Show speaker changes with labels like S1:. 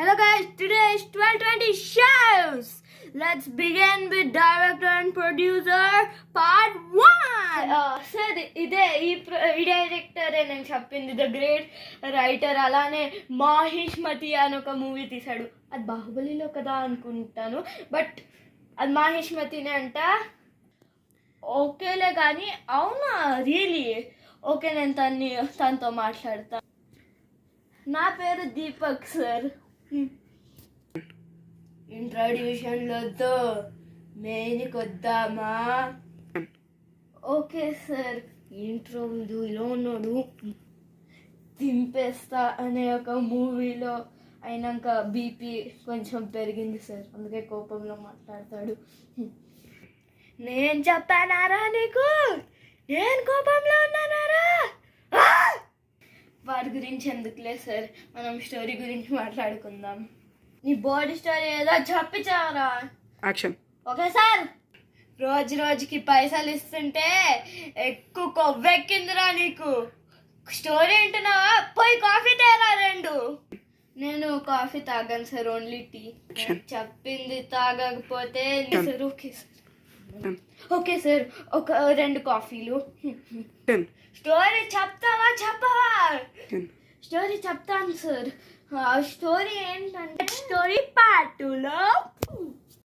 S1: Hello guys, today is 12:20 shows. Let's begin with director and producer part 1. Sir, ఇదే ఈ director నేను చెప్పింది the great writer. అలానే మాహిష్మతి అని ఒక మూవీ తీశాడు. అది బాహుబలిలో కదా అనుకుంటాను, బట్ అది మాహిష్మతినే అంట. ఓకేలే కానీ అవునా రియలీ ఓకే, నేను తనతో మాట్లాడతా. నా పేరు దీపక్ సార్. ఇంట్రడ్యూషన్లతో మెయిన్కి వద్దామా? Okay sir. ఇంట్రో ఇలా ఉన్నాడు. దింపేస్తా అనే ఒక మూవీలో అయినాక బీపీ కొంచెం పెరిగింది సార్, అందుకే కోపంలో మాట్లాడతాడు. నేను చెప్పానారా నీకు? నేను కోపంలో ఉన్నానారా? వాడి గురించి ఎందుకులే సార్, మనం స్టోరీ గురించి మాట్లాడుకుందాం. నీ బాడీ స్టోరీ ఏదో చెప్పించావరా?
S2: యాక్షన్.
S1: Okay sir. రోజు రోజుకి పైసలు ఇస్తుంటే ఎక్కువ కొవ్వెక్కిందిరా నీకు. స్టోరీ వింటున్నావా? పోయి కాఫీ తేరా 2. నేను కాఫీ తాగాను సార్, ఓన్లీ టీ. చెప్పింది తాగకపోతే sir. Okay sir. Okay sir, ఒక 2 కాఫీలు. స్టోరీ చెప్తావా చెప్పవా? స్టోరీ చెప్తాను సార్. స్టోరీ ఏంటంటే స్టోరీ పార్ట్ 2లో